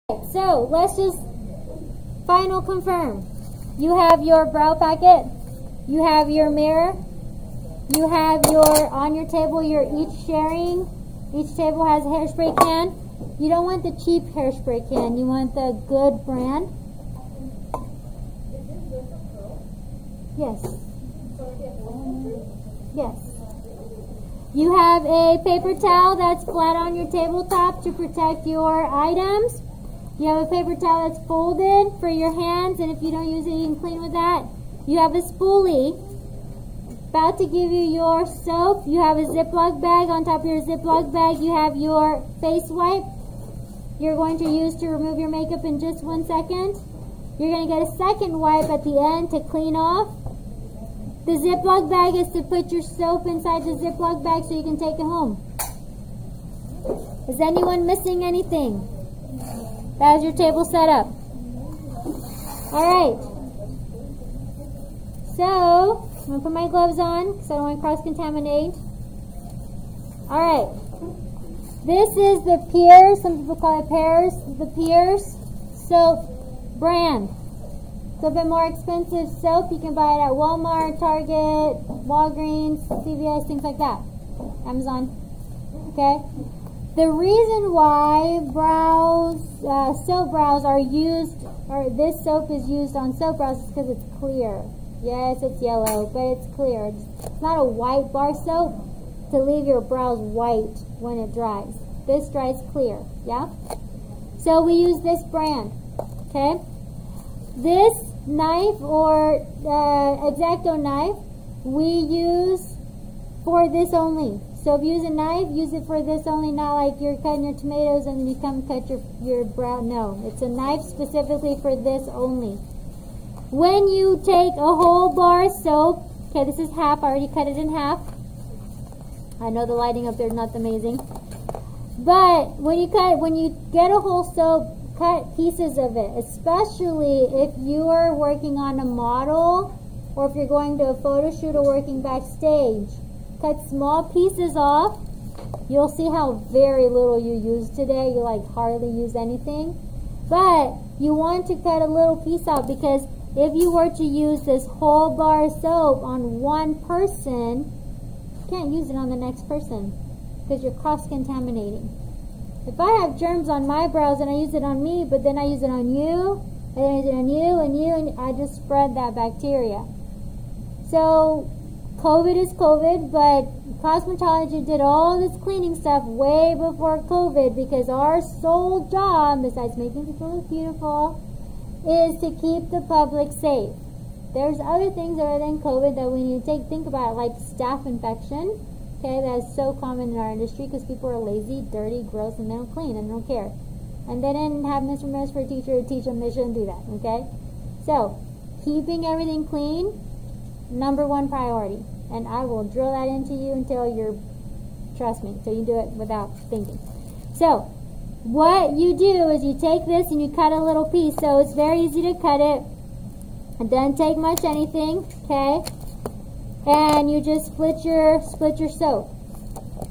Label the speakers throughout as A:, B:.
A: So let's just final confirm. You have your brow packet, you have your mirror, you have your, on your table, you're each sharing. Each table has a hairspray can. You don't want the cheap hairspray can, you want the good brand. Yes. Yes. You have a paper towel that's flat on your tabletop to protect your items. You have a paper towel that's folded for your hands, and if you don't use it, you can clean with that. You have a spoolie. About to give you your soap. You have a Ziploc bag. On top of your Ziploc bag, you have your face wipe. You're going to use to remove your makeup in just 1 second. You're going to get a second wipe at the end to clean off. The Ziploc bag is to put your soap inside the Ziploc bag so you can take it home. Is anyone missing anything? That's your table set up. Alright. So, I'm going to put my gloves on because I don't want to cross-contaminate. Alright. This is the Pierce, some people call it Pears, the Pierce soap brand. It's a bit more expensive soap. You can buy it at Walmart, Target, Walgreens, CVS, things like that. Amazon. Okay? The reason why soap brows are used, or this soap is used on soap brows is because it's clear. Yes, it's yellow, but it's clear. It's not a white bar soap to leave your brows white when it dries. This dries clear, yeah? So we use this brand, okay? This knife or X-Acto knife we use for this only. So if you use a knife, use it for this only, not like you're cutting your tomatoes and then you come cut your brow. No, it's a knife specifically for this only. When you take a whole bar of soap, okay, this is half, I already cut it in half. I know the lighting up there is not amazing. But when you get a whole soap, cut pieces of it, especially if you are working on a model or if you're going to a photo shoot or working backstage. Cut small pieces off. You'll see how very little you use today. You like hardly use anything. But you want to cut a little piece out because if you were to use this whole bar of soap on one person, you can't use it on the next person because you're cross-contaminating. If I have germs on my brows and I use it on me, but then I use it on you, and then I use it on you, and I just spread that bacteria. So COVID is COVID, but cosmetology did all this cleaning stuff way before COVID because our sole job, besides making people look beautiful, is to keep the public safe. There's other things other than COVID that we need to think about, like staph infection. Okay, that's so common in our industry because people are lazy, dirty, gross, and they don't clean and they don't care. And they didn't have Mr. Miss for a teacher to teach them they shouldn't do that, okay? So, keeping everything clean, #1 priority. And I will drill that into you until you're, trust me, until you do it without thinking. So, what you do is you take this and you cut a little piece. So, it's very easy to cut it. It doesn't take much anything, okay? And you just split your soap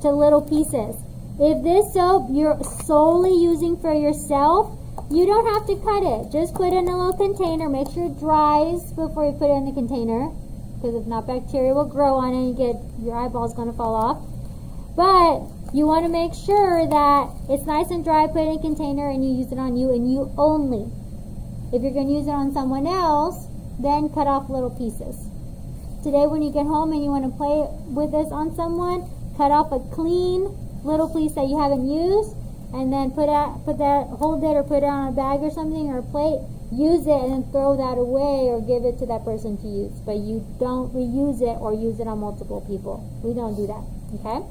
A: to little pieces. If this soap you're solely using for yourself, you don't have to cut it. Just put it in a little container. Make sure it dries before you put it in the container, because if not, bacteria will grow on it and your eyeball's going to fall off. But you want to make sure that it's nice and dry. Put it in a container and you use it on you and you only. If you're going to use it on someone else, then cut off little pieces. Today when you get home and you want to play with this on someone, cut off a clean little piece that you haven't used and then hold it or put it on a bag or something or a plate, use it and then throw that away or give it to that person to use. But you don't reuse it or use it on multiple people. We don't do that, okay?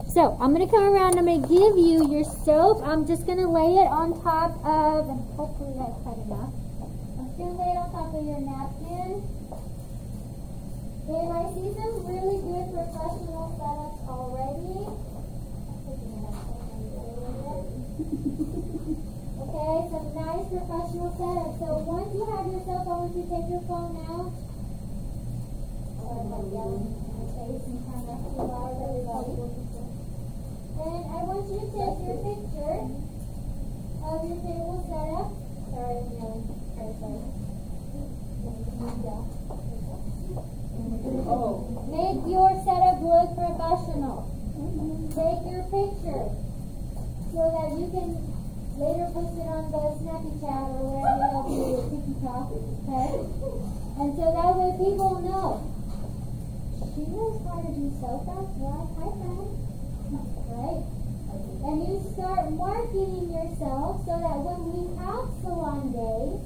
A: So I'm going to come around and I'm going to give you your soap. I'm just going to lay it on top of, and hopefully that's cut enough. I'm just going to lay it on top of your napkin. And I see some really good professional setups already. Okay, some nice professional setups. So once you have your soap, I want you to take your phone out. Sorry about yelling in my face and trying not to be loud, everybody. And I want you to take your picture of your table setup. Make your setup look professional. Take your picture so that you can later post it on the Snappy Chat or wherever you do TikTok. Okay? And so that way people know. She knows how to do soap. That's right. Hi, friend. Right? And you start marketing yourself so that when we have salon days,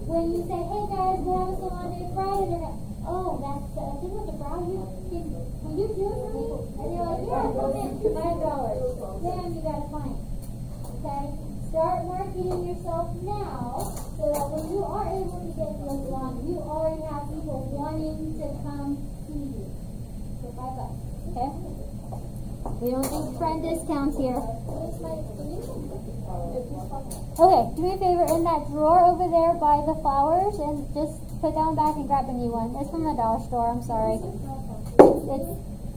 A: when you say, hey guys, we have a salon day Friday, they're like, oh, that's the thing with the brow, will you do it for me? And you're like, yeah, come in, $5. Then you got a client. Okay? Start marketing yourself now so that when you are able to get to a salon, you already have people wanting to come see you. For $5. Okay? We don't do friend discounts here. Okay, do me a favor, in that drawer over there by the flowers, and just put that one back and grab a new one. It's from the dollar store, I'm sorry.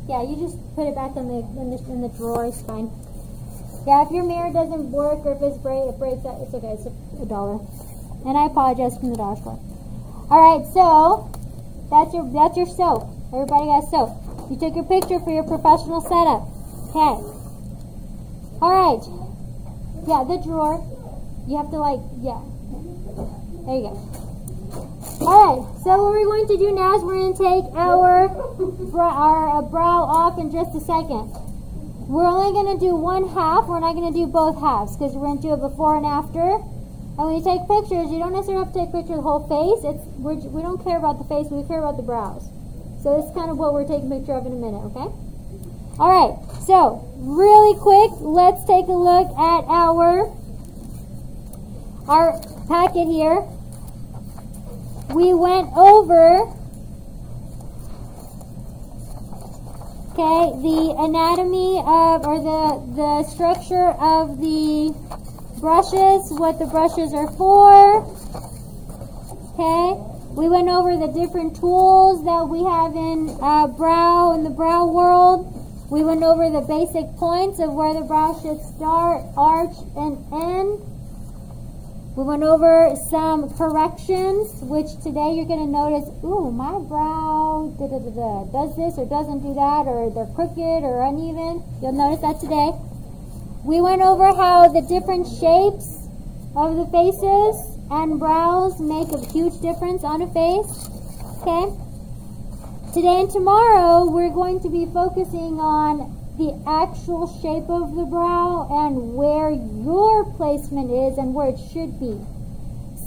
A: Yeah, you just put it back in the drawer, it's fine. Yeah, if your mirror doesn't work or if it breaks, it's okay, it's $1. And I apologize, from the dollar store. Alright, so that's your soap. Everybody got soap. You took your picture for your professional setup. Okay. Alright. Yeah, the drawer. You have to yeah. There you go. Alright, so what we're going to do now is we're going to take our brow off in just a second. We're only going to do one half. We're not going to do both halves because we're going to do it before and after. And when you take pictures, you don't necessarily have to take pictures of the whole face. We don't care about the face, we care about the brows. So this is kind of what we're taking a picture of in a minute, okay? Alright, so really quick, let's take a look at our packet here. We went over, okay, the anatomy of, or the structure of the brushes, what the brushes are for, okay. We went over the different tools that we have in the brow world. We went over the basic points of where the brow should start, arch, and end. We went over some corrections, which today you're going to notice, ooh, my brow does this or doesn't do that, or they're crooked or uneven. You'll notice that today. We went over how the different shapes of the faces and brows make a huge difference on a face. Okay? Today and tomorrow, we're going to be focusing on the actual shape of the brow and where your placement is and where it should be.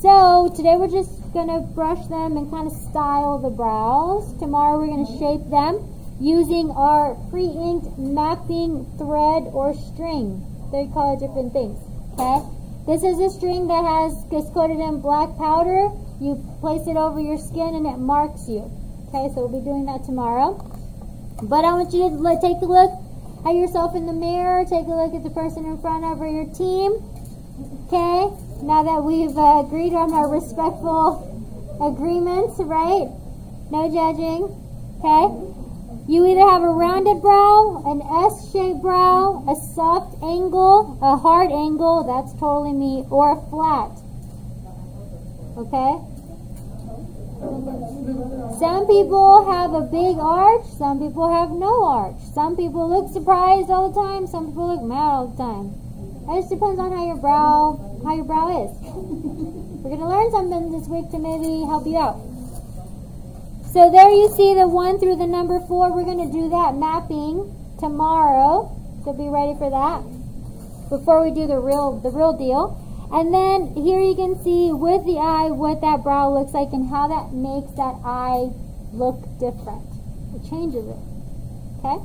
A: So, today we're just going to brush them and kind of style the brows. Tomorrow we're going to shape them using our pre-inked mapping thread or string. They call it different things. Okay? This is a string that is coated in black powder. You place it over your skin and it marks you. Okay, so we'll be doing that tomorrow. But I want you to take a look at yourself in the mirror. Take a look at the person in front of your team. Okay, now that we've agreed on our respectful agreements, right? No judging. Okay. You either have a rounded brow, an S-shaped brow, a soft angle, a hard angle, that's totally me, or a flat. Okay? Some people have a big arch, some people have no arch. Some people look surprised all the time, some people look mad all the time. It just depends on how your brow is. We're going to learn something this week to maybe help you out. So there you see the 1 through the number 4. We're going to do that mapping tomorrow. So be ready for that before we do the real deal. And then here you can see with the eye what that brow looks like and how that makes that eye look different. It changes it. Okay?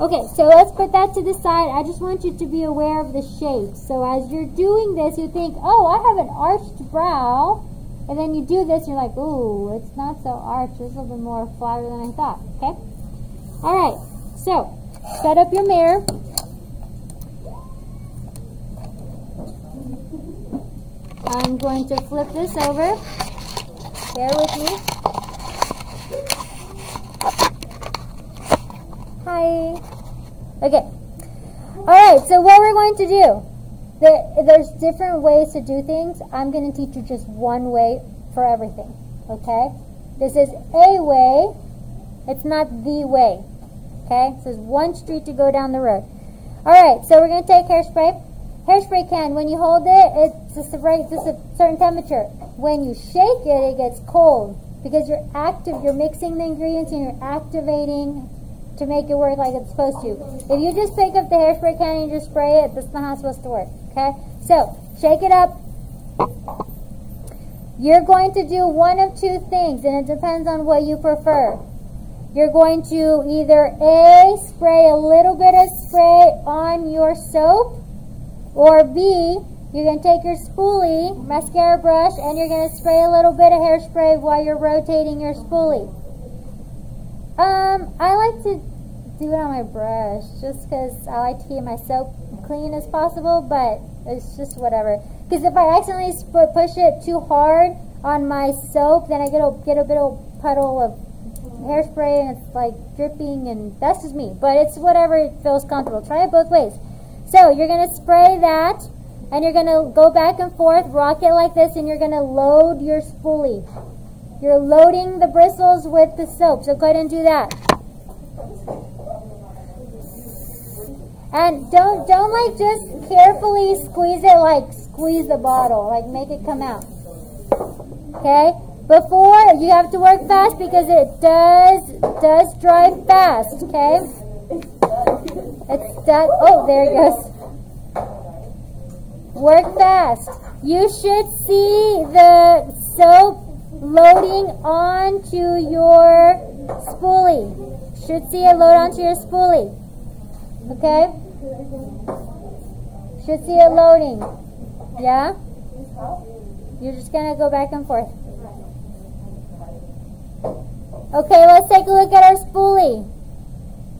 A: Okay, so let's put that to the side. I just want you to be aware of the shape. So as you're doing this, you think, oh, I have an arched brow. And then you do this, and you're like, ooh, it's not so arched. It's a little bit more flatter than I thought. Okay? Alright, so set up your mirror. I'm going to flip this over. Bear with me. Hi. Okay. Alright, so what we're going to do there's different ways to do things. I'm going to teach you just one way for everything, okay? This is a way. It's not the way, okay? So there's one street to go down the road. All right, so we're going to take hairspray. Hairspray can, when you hold it, it's just a certain temperature. When you shake it, it gets cold because you're mixing the ingredients and you're activating to make it work like it's supposed to. If you just pick up the hairspray can and you just spray it, that's not how it's supposed to work, okay? So, shake it up. You're going to do one of two things, and it depends on what you prefer. You're going to either A, spray a little bit of spray on your soap, or B, you're going to take your spoolie, mascara brush, and you're going to spray a little bit of hairspray while you're rotating your spoolie. I like to do it on my brush just because I like to keep my soap clean as possible, but it's just whatever. Because if I accidentally push it too hard on my soap, then I get a bit of puddle of hairspray and it's like dripping, and that's just me. But it's whatever it feels comfortable. Try it both ways. So you're going to spray that, and you're going to go back and forth, rock it like this, and you're going to load your spoolie. You're loading the bristles with the soap, so go ahead and do that. And don't like just carefully squeeze it like squeeze the bottle, like make it come out. Okay? Before, you have to work fast because it does dry fast, okay? It's done. Oh, there it goes. Work fast. You should see the soap loading onto your spoolie. Should see it load onto your spoolie. Okay? Should see it loading. Yeah? You're just going to go back and forth. Okay, let's take a look at our spoolie.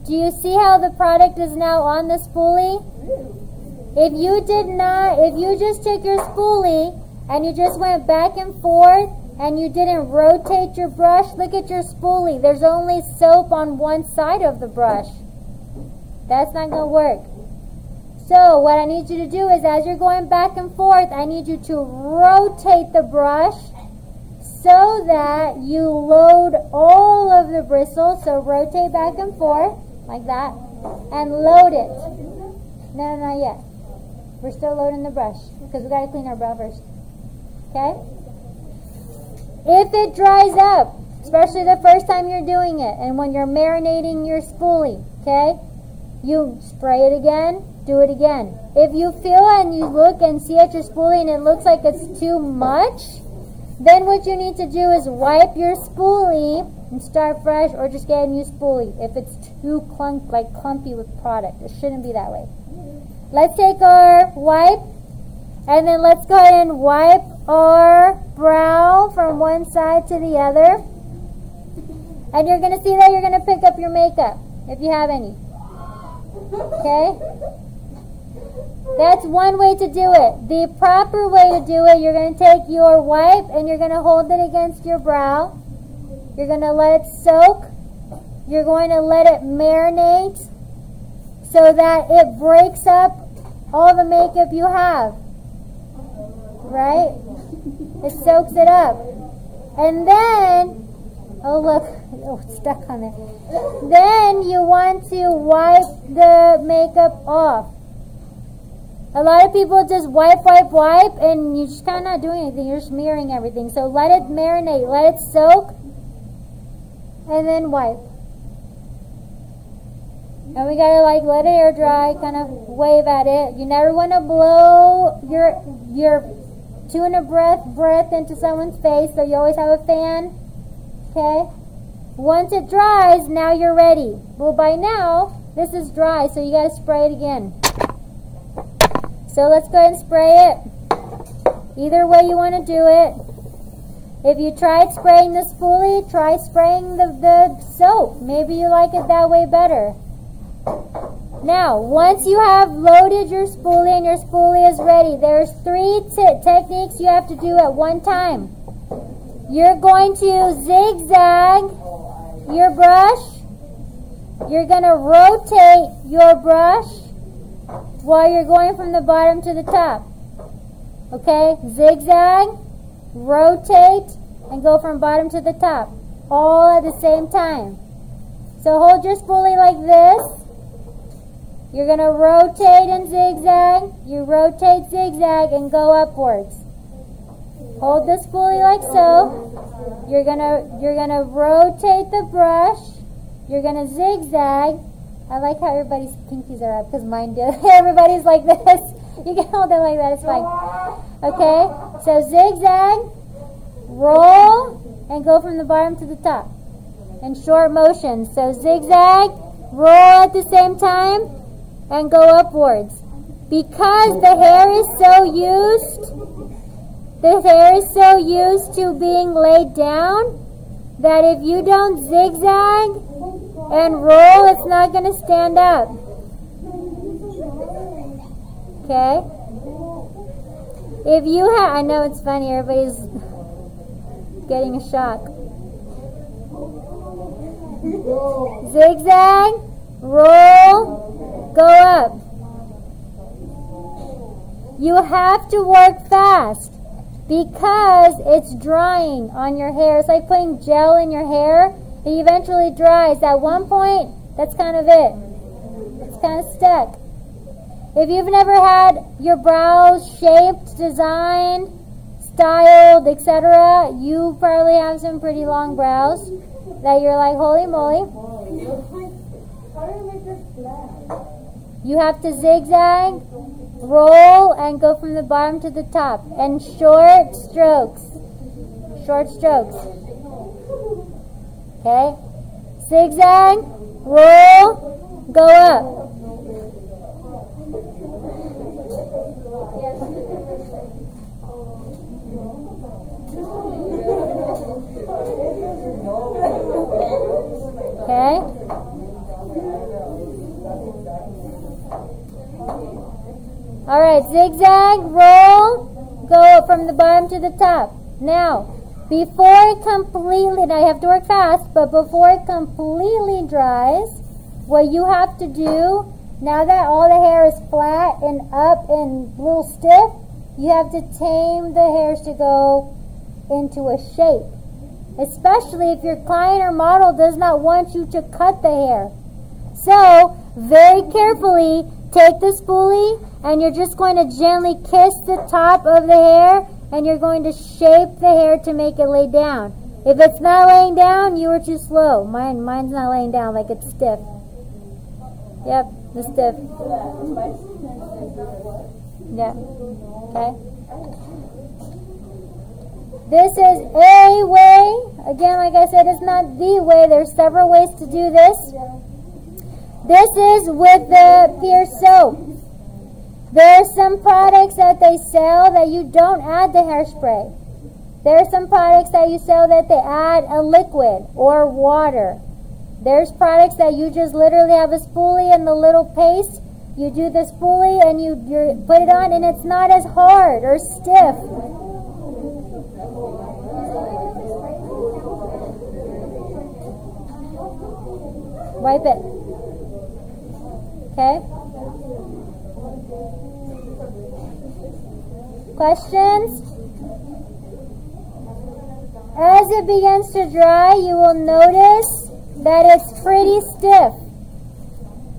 A: Do you see how the product is now on the spoolie? If you just took your spoolie and you just went back and forth and you didn't rotate your brush, look at your spoolie. There's only soap on one side of the brush. That's not going to work. So what I need you to do is, as you're going back and forth, I need you to rotate the brush so that you load all of the bristles. So rotate back and forth like that and load it. No, not yet. We're still loading the brush because we got to clean our brow first. Okay? If it dries up, especially the first time you're doing it and when you're marinating your spoolie, okay, you spray it again, do it again. If you feel and you look and see at your spoolie and it looks like it's too much, then what you need to do is wipe your spoolie and start fresh, or just get a new spoolie if it's too clumpy with product. It shouldn't be that way. Let's take our wipe, and then let's go ahead and wipe our brow from one side to the other. And you're going to see that you're going to pick up your makeup, if you have any. Okay? That's one way to do it. The proper way to do it, you're going to take your wipe and you're going to hold it against your brow. You're going to let it soak. You're going to let it marinate so that it breaks up all the makeup you have. Right? It soaks it up. And then, oh look, oh, it's stuck on there. Then you want to wipe the makeup off. A lot of people just wipe, and you're just kind of not doing anything. You're just smearing everything. So let it marinate, let it soak, and then wipe. And we gotta let it air dry, kind of wave at it. You never want to blow your tuna breath into someone's face, so you always have a fan. Okay? Once it dries, now you're ready. Well, by now, this is dry, so you gotta spray it again. So let's go ahead and spray it. Either way you want to do it. If you tried spraying the spoolie, try spraying the soap. Maybe you like it that way better. Now, once you have loaded your spoolie and your spoolie is ready, there's 3 techniques you have to do at one time. You're going to zigzag your brush. You're going to rotate your brush. while you're going from the bottom to the top. Okay? Zigzag, rotate, and go from bottom to the top. All at the same time. So hold your spoolie like this. You're going to rotate and zigzag. You rotate, zigzag, and go upwards. Hold the spoolie like so. You're gonna rotate the brush. You're gonna zigzag. I like how everybody's pinkies are up because mine do. Everybody's like this. You can hold it like that. It's fine. Okay. So zigzag, roll, and go from the bottom to the top in short motion. So zigzag, roll at the same time, and go upwards. Because the hair is so used. The hair is so used to being laid down that if you don't zigzag and roll, it's not going to stand up. Okay? If you have, I know it's funny, everybody's getting a shock. Zigzag, roll, go up. You have to work fast. Because it's drying on your hair. It's like putting gel in your hair. It eventually dries. At one point, that's kind of it. It's kind of stuck. If you've never had your brows shaped, designed, styled, etc., you probably have some pretty long brows that you're like, holy moly. You have to zigzag, roll, and go from the bottom to the top. And short strokes. Short strokes. Okay? Zigzag, roll, go up. Okay? Alright, zigzag, roll, go from the bottom to the top. Now, before it completely, now you have to work fast, but before it completely dries, what you have to do, now that all the hair is flat and up and a little stiff, you have to tame the hairs to go into a shape. Especially if your client or model does not want you to cut the hair. So, very carefully, take the spoolie and you're just going to gently kiss the top of the hair and you're going to shape the hair to make it lay down. If it's not laying down, you were too slow. Mine's not laying down, like it's stiff. Yep, it's stiff. Yeah, okay. This is a way. Again, like I said, it's not the way. There's several ways to do this. This is with the Pierce soap. There are some products that they sell that you don't add the hairspray. There are some products that you sell that they add a liquid or water. There's products that you just literally have a spoolie and the little paste. You do the spoolie and you put it on and it's not as hard or stiff. Wipe it. Okay? Questions? As it begins to dry, you will notice that it's pretty stiff.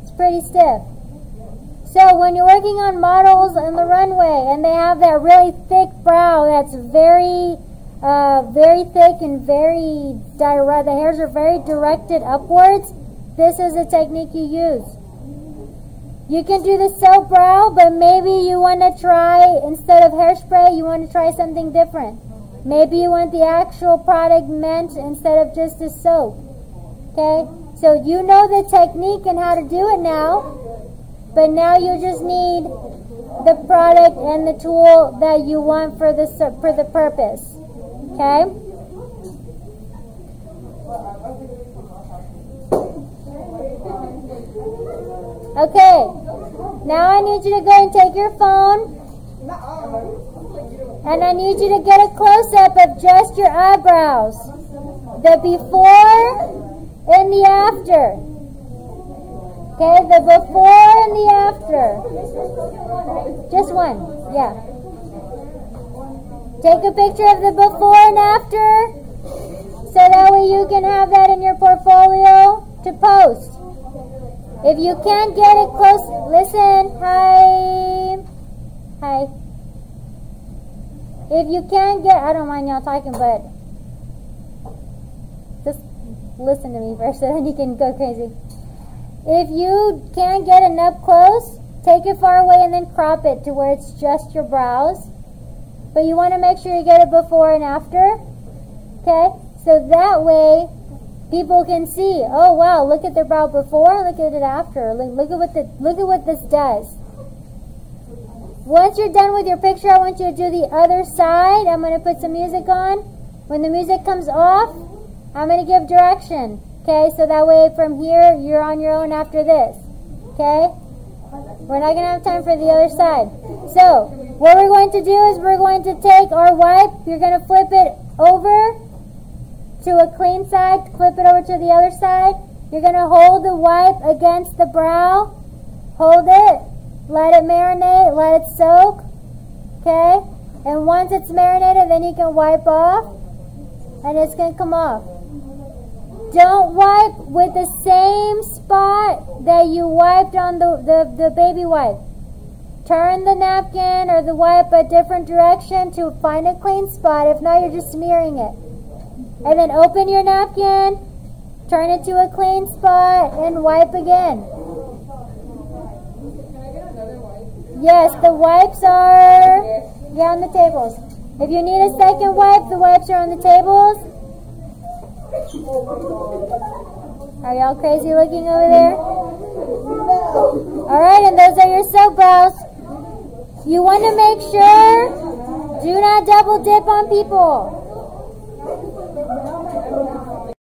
A: It's pretty stiff. So when you're working on models on the runway and they have that really thick brow that's very thick and very direct, the hairs are very directed upwards, this is the technique you use. You can do the soap brow, but maybe you want to try, instead of hairspray, you want to try something different. Maybe you want the actual product meant instead of just the soap. Okay? So you know the technique and how to do it now, but now you just need the product and the tool that you want for the purpose. Okay? Okay, now I need you to go and take your phone and I need you to get a close-up of just your eyebrows. The before and the after. Okay, the before and the after. Just one, yeah. Take a picture of the before and after, so that way you can have that in your portfolio to post. If you can't get it close, listen, hi. If you can't get, I don't mind y'all talking, but just listen to me first, so then you can go crazy. If you can't get it up close, take it far away and then crop it to where it's just your brows. But you want to make sure you get it before and after. Okay? So that way people can see, oh wow, look at the brow before, look at it after. Look at what this does. Once you're done with your picture, I want you to do the other side. I'm going to put some music on. When the music comes off, I'm going to give direction. Okay, so that way from here, you're on your own after this. Okay? We're not going to have time for the other side. So, what we're going to do is we're going to take our wipe. You're going to flip it over to a clean side. Flip it over to the other side. You're going to hold the wipe against the brow. Hold it. Let it marinate. Let it soak. Okay? And once it's marinated, then you can wipe off. And it's going to come off. Don't wipe with the same spot that you wiped on the baby wipe. Turn the napkin or the wipe a different direction to find a clean spot. If not, you're just smearing it. And then open your napkin, turn it to a clean spot, and wipe again. Yes, the wipes are on the tables. If you need a second wipe, the wipes are on the tables. Are y'all crazy looking over there? Alright, and those are your soap brows. You want to make sure, do not double dip on people.